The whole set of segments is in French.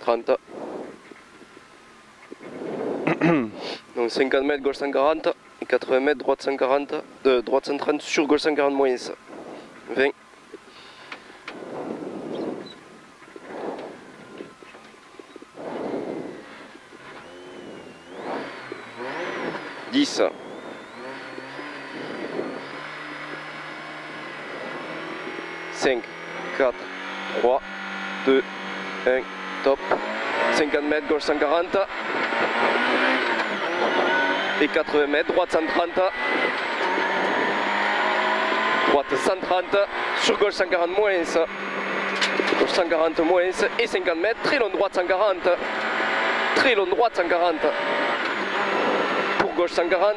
130. Donc 50 mètres, gauche 140 et 80 mètres, droite 140, droite 130 sur gauche 140 moins 20. 10. 5, 4, 3, 2, 1, top. 50 mètres, gauche 140. Et 80 mètres, droite 130. Droite 130, sur gauche 140 moins. Gauche 140 moins et 50 mètres, très long droite 140. Très long droite 140. Pour gauche 140.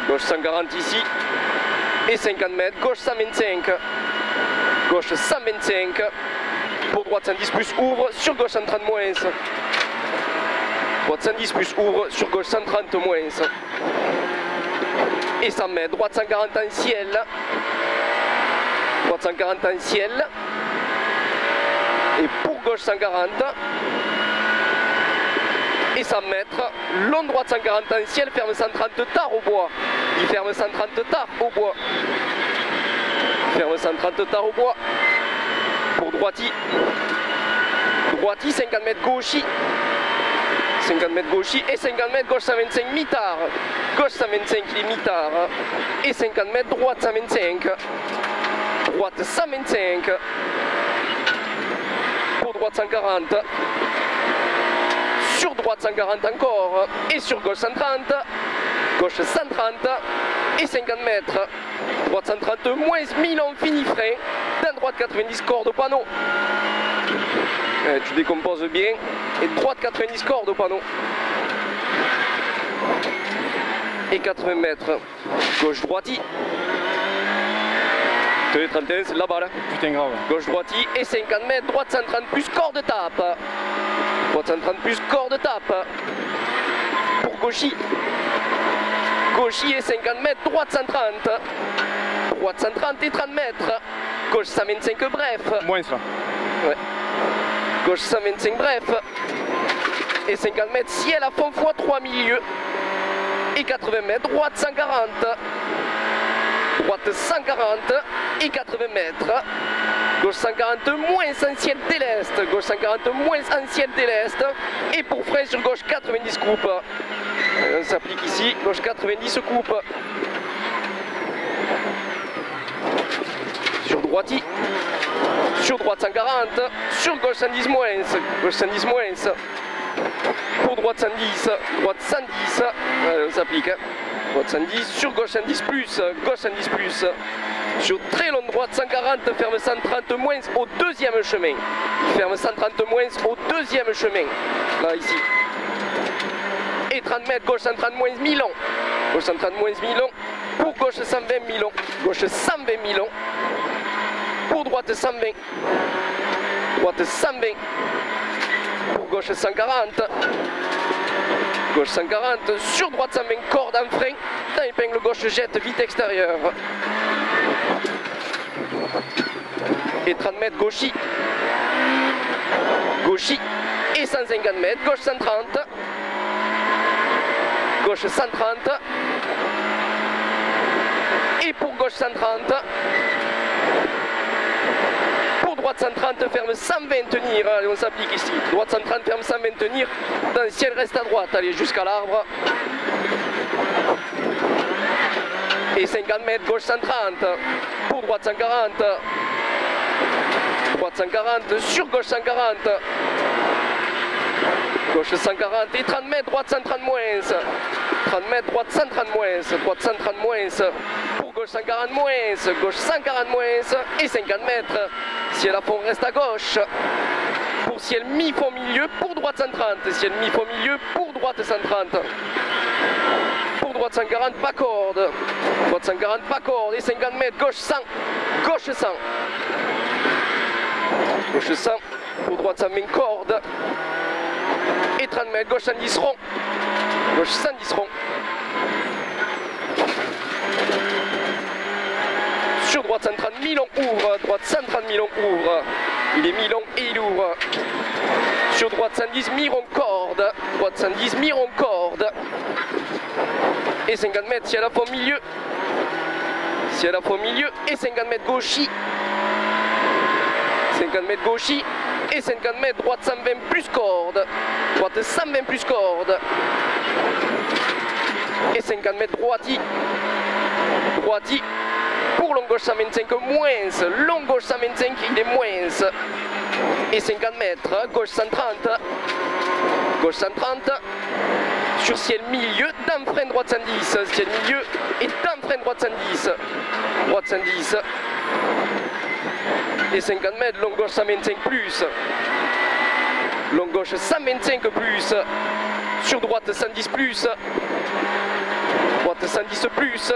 Gauche 140 ici. Et 50 mètres, gauche 125. Gauche 125. Pour droite 110 plus ouvre, sur gauche 130 moins. Droite 110 plus ouvre, sur gauche 130 moins. Et 100 mètres, droite 140 en ciel. Droite 140 en ciel. Et pour gauche 140. Et 100 mètres, long droite 140 en ciel, ferme 130 tard au bois. Il ferme 130 tard au bois. Ferme 130 tard au bois. Pour droiti. Droiti, 50 mètres gauchi. 50 mètres gauchi et 50 mètres gauche 125 mi-tard. Gauche 125 il est mi-tard. Et 50 mètres droite 125. Droite 125. Pour droite 140. Sur droite 140 encore. Et sur gauche 130. Gauche 130. Et 50 mètres. Droite 130 moins 1000 en fini frein. Dans droite 90 cordes au panneau. Tu décomposes bien. Et droite 90 cordes au panneau. Et 80 mètres. Gauche droiti. 31 c'est là-bas là. Putain grave. Gauche droiti et 50 mètres. Droite 130 plus corde tape. Droite 130 plus corde tape. Pour gauchi. Gauchi et 50 mètres. Droite 130. Droite 130 et 30 mètres. Gauche 125 bref. Moins ça. Ouais. Gauche 125 bref. Et 50 mètres ciel à fond fois 3 milieux. Et 80 mètres, droite 140. Droite 140 et 80 mètres. Gauche 140 moins en ciel déleste. Gauche 140 moins en ciel déleste. Et pour frein sur gauche 90 coupe. On s'applique ici, gauche 90 coupe. Sur droiti. Sur droite 140, sur gauche 110 moins, gauche 110 moins, pour droite 110, droite 110, on s'applique, hein. Droite 110, sur gauche 110 plus, gauche 110 plus, sur très longue droite 140, ferme 130 moins au deuxième chemin, ferme 130 moins au deuxième chemin, là ici, et 30 mètres, gauche 130 moins Milan, gauche 130 moins Milan, pour gauche 120 Milan, gauche 120 Milan, pour droite 120, droite 120, pour gauche 140, gauche 140, sur droite 120, corde en frein, dans épingle gauche jette vite extérieure. Et 30 mètres gauchi, gauchi, et 150 mètres, gauche 130, gauche 130, et pour gauche 130, droite 130, ferme 120 tenir, allez on s'applique ici, droite 130, ferme 120 tenir, dans le ciel reste à droite, allez jusqu'à l'arbre, et 50 mètres, gauche 130, pour droite 140, droite 140, sur gauche 140, gauche 140, et 30 mètres, droite 130 moins, 30 mètres, droite 130 moins, droite 130 moins, pour gauche 140 moins, gauche 140 moins, et 50 mètres, ciel à fond reste à gauche, pour ciel mi-fond milieu, pour droite 130, ciel mi-fond milieu, pour droite 130, pour droite 140, pas corde, droite 140, pas corde, et 50 mètres, gauche 100, gauche 100, gauche 100, pour droite 120 corde, et 30 mètres, gauche 110 rond, gauche 110 rond, Sur droite 130, mi-long, ouvre. Droite 130, mi-long, ouvre. Il est mi-long et il ouvre. Sur droite 110, mi-rond, corde. Droite 110, mi-rond, corde. Et 50 mètres, si à la fois au milieu. Si à la fois au milieu. Et 50 mètres gauchis. 50 mètres gauchis. Et 50 mètres, droite 120 plus corde. Droite 120 plus corde. Et 50 mètres droiti. Droiti. Pour long gauche 125 moins. Long gauche 125, il est moins. Et 50 mètres, gauche 130. Gauche 130. Sur ciel milieu, d'un frein droite 110. Ciel milieu et d'un frein droite 110. Droite 110. Et 50 mètres, long gauche 125 plus. Long gauche 125 plus. Sur droite 110 plus. Droite 110 plus.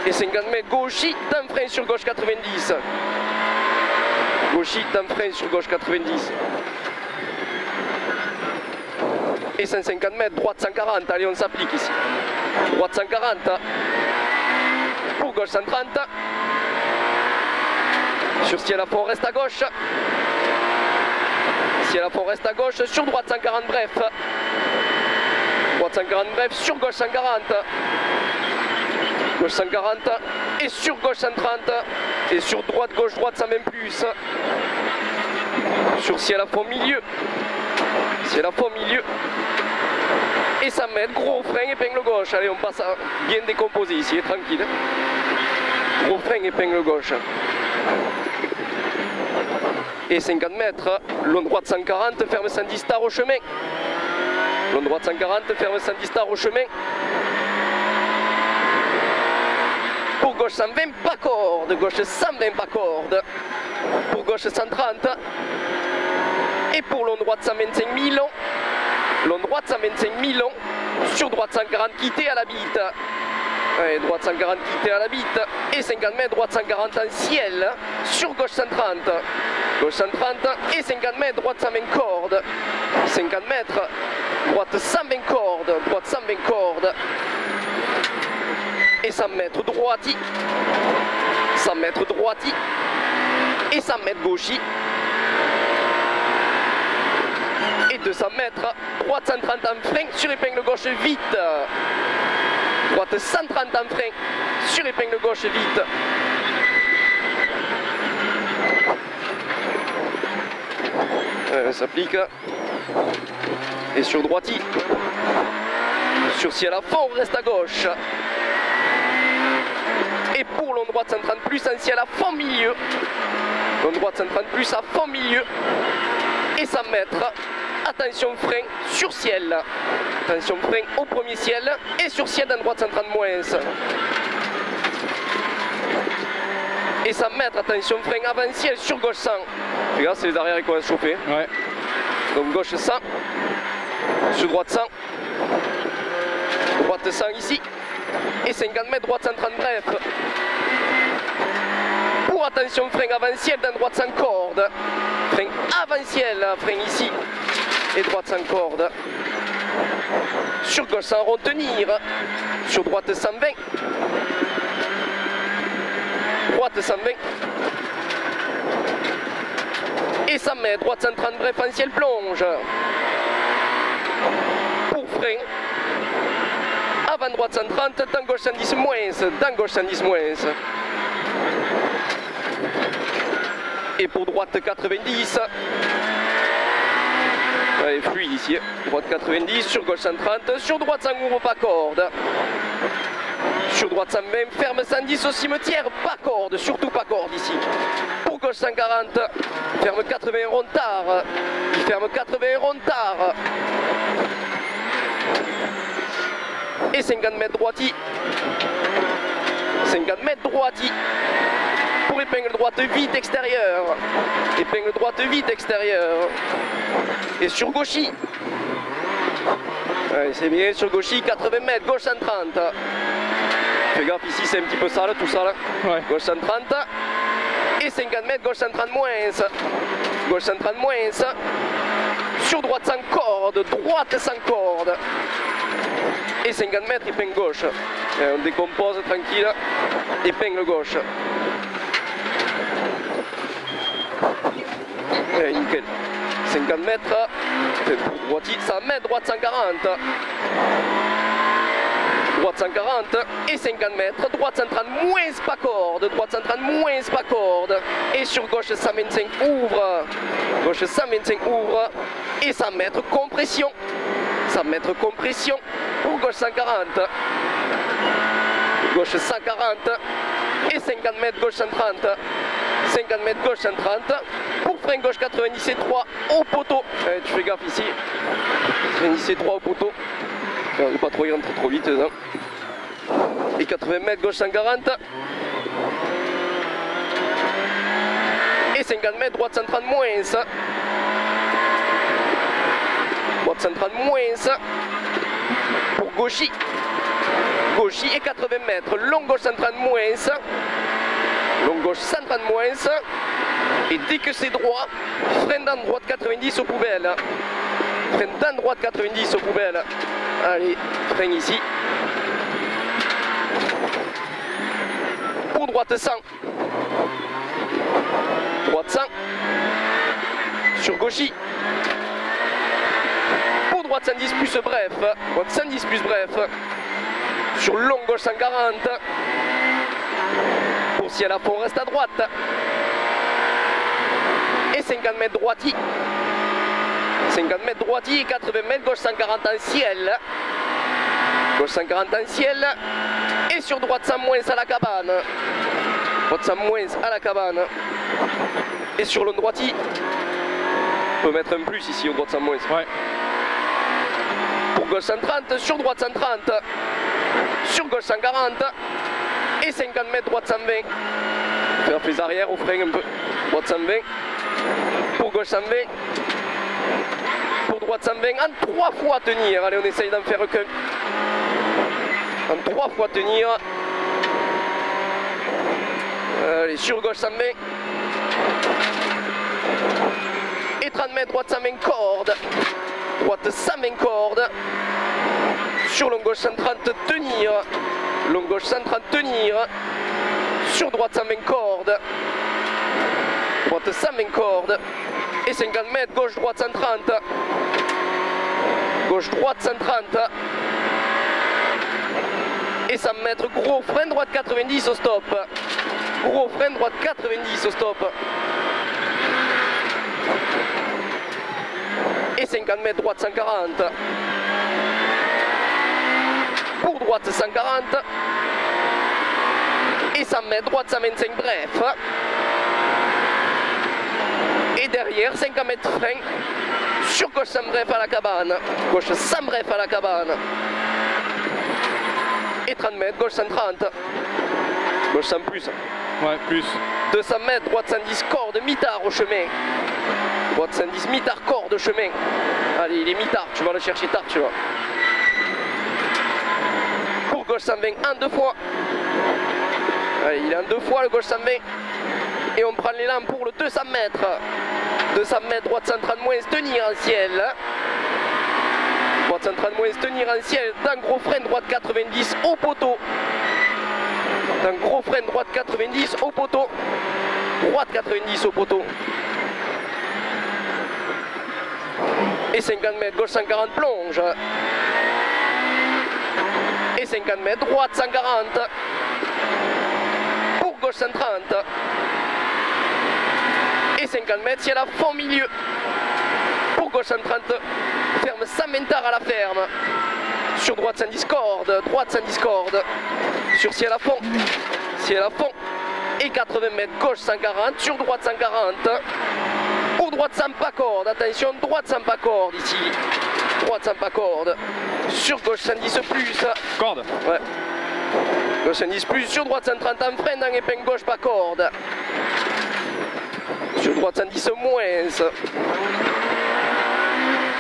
Et 50 mètres, gauchis, d'un frein sur gauche 90. Gauchis, d'un frein sur gauche 90. Et 150 mètres, droite 140. Allez, on s'applique ici. Droite 140. Pour gauche 130. Sur ciel à fond, reste à gauche. Ciel à fond, reste à gauche. Sur droite 140, bref. Droite 140, bref. Sur gauche 140. Gauche 140. Et sur gauche 130. Et sur droite, gauche, droite 120 plus. Sur ciel à fond, milieu. Ciel à fond, milieu. Et 100 mètres, gros frein, épingle gauche. Allez, on passe à bien décomposer ici, tranquille. Gros frein, épingle gauche. Et 50 mètres, long droite 140, ferme 110 stars au chemin. Long droite 140, ferme 110 stars au chemin. Pour gauche 120, pas corde. Gauche 120, pas corde. Pour gauche 130. Et pour long droite 125 mi-long. Long droite 125 mi-long. Sur droite 140, quitter à la bite. Ouais, droite 140, quitter à la bite. Et 50 mètres, droite 140 en ciel. Sur gauche 130. Gauche 130 et 50 mètres, droite 120 cordes. 50 mètres, droite 120 cordes. Droite 120 cordes. Et 100 mètres, droiti. 100 mètres, droiti. Et 100 mètres, gauchi. Et 200 mètres, droite 130 en frein, sur épingle gauche vite. Droite 130 en frein, sur épingle gauche vite. S'applique. Et sur droiti. Sur ciel à fond, reste à gauche. Et pour long droite 130 plus, en ciel à fond milieu. Long droite 130 plus à fond milieu. Et 100 mètres. Attention frein sur ciel. Attention frein au premier ciel. Et sur ciel dans droite 130 moins. Et 100 mètres, attention frein avant ciel sur gauche 100. Regarde, c'est les arrières qui commencent à chauffer. Ouais. Donc gauche 100. Sur droite 100. Droite 100 ici. Et 50 mètres, droite 130 bref. Pour attention frein avant ciel dans droite 100 corde. Frein avant ciel, frein ici. Et droite 100 corde. Sur gauche 100 retenir. Sur droite 120. Droite 120. Et 100 mètres, droite 130 bref en ciel plonge. Pour frein. Avant droite 130, dans gauche 110 moins. Dans gauche 110 moins. Et pour droite 90. Allez, fluide ici. Droite 90, sur gauche 130, sur droite 100 ouvre pas corde. Sur droite 120, ferme 110 au cimetière, pas corde, surtout pas corde ici. Pour gauche 140, ferme 80 rond-tard. Il ferme 80 rond-tard. Et 50 mètres droiti. 50 mètres droiti. Pour épingle droite vite extérieure. Épingle droite vite extérieure. Et sur gauchi. Ouais, c'est bien, sur gauchi, 80 mètres, gauche 130. Fais gaffe, ici c'est un petit peu sale, tout ça là. Ouais. Gauche 130. Et 50 mètres, gauche 130 moins. Gauche 130 moins. Sur droite 100 corde, droite 100 corde. Et 50 mètres, épingle gauche. Et on décompose tranquille. épingle gauche. Et nickel. 50 mètres, droite 100 mètres, droite 140. Droite 140 et 50 mètres, droite 130 moins pas corde, droite 130 moins pas corde. Et sur gauche 125 ouvre, gauche 125 ouvre et 100 mètres compression. 100 mètres compression pour gauche 140. Gauche 140 et 50 mètres gauche 130. 50 mètres gauche 130 pour frein gauche 97 3 au poteau. Tu fais gaffe ici. 97 3 au poteau. On ne pas trop y rentrer trop vite. Non. Et 80 mètres gauche 140. Et 50 mètres droite 130 moins. Droite 130 moins. Pour gauchy. Gauchy et 80 mètres. Long gauche 130 moins. Long gauche 130 moins. Et dès que c'est droit, frein dans droite 90 aux poubelles. Frein dans droite 90 aux poubelles. Allez, frein ici. Pour droite 100. Droite 100. Sur gauchy. Pour droite 110 plus bref. Droite 110 plus bref. Sur long gauche 140. Pour ciel à fond, reste à droite. Et 50 mètres droiti. 50 mètres droiti et 80 mètres gauche 140 en ciel. Gauche 140 en ciel. Et sur droite 100 moins à la cabane. Droite 100 moins à la cabane. Et sur le droiti, on peut mettre un plus ici au droite 100 moins. Ouais. Pour gauche 130, sur droite 130. Sur gauche 140. Et 50 mètres droite 120. Faire les arrières au frein un peu. Droite 120. Pour gauche 120. Pour droite 120. En 3 fois tenir. Allez, on essaye d'en faire qu'un. En 3 fois tenir. Allez, sur gauche 120. Et 30 mètres droite 120 corde. Droite 120 corde. Sur long gauche 130 tenir. Long gauche 130 tenir. Sur droite 120 corde. Droite 120 corde. Et 50 mètres gauche droite 130. Gauche droite 130. Et 100 mètres gros frein droite 90 au stop. Gros frein droite 90 au stop. Et 50 mètres droite 140. Pour droite 140. Et 100 mètres droite 125 bref. Et derrière 50 mètres frein. Sur gauche 100 bref à la cabane. Gauche 100 bref à la cabane. Et 30 mètres gauche 130. Gauche 100 plus. Ouais, plus. 200 mètres droite 110 corde mi-tard au chemin. Droite 110 mi-tard corde au chemin. Allez, il est mi-tard, tu vas le chercher tard, tu vois. Pour gauche 120 en 2 fois. Allez, il est en 2 fois le gauche 120. Et on prend l'élan pour le 200 mètres. 200 mètres, droite 130 moins, tenir en ciel. Droite 130 moins, tenir en ciel. D'un gros frein, droite 90 au poteau. D'un gros frein, droite 90 au poteau. Droite 90 au poteau. Et 50 mètres, gauche 140 plonge. Et 50 mètres, droite 140. Pour gauche 130. Et 50 mètres, ciel à fond milieu. Pour gauche 130, ferme 100 mètres à la ferme. Sur droite 110 corde, droite 110 corde. Sur ciel à fond. Ciel à fond. Et 80 mètres, gauche 140, sur droite 140. Pour droite 100 pas corde, attention, droite 100 pas corde ici. Droite 100 pas corde. Sur gauche 110 plus. Corde. Ouais. Gauche 110 plus, sur droite 130 en frein, dans épingle gauche pas corde. Sur droite 110 moins.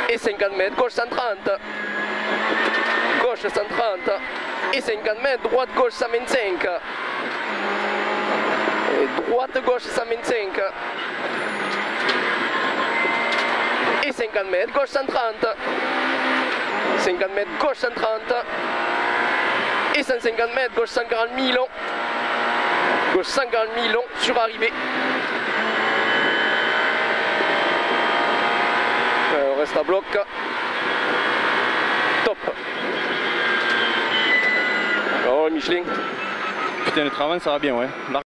Et 50 mètres, gauche 130. Gauche 130. Et 50 mètres, droite gauche 125. Et droite gauche 125. Et 50 mètres, gauche 130. 50 mètres, gauche 130. Et 150 mètres, gauche 140 milons. Gauche 50 long sur arrivée. On reste à bloc. Top. Oh Michelin. Putain, le travail ça va bien, ouais.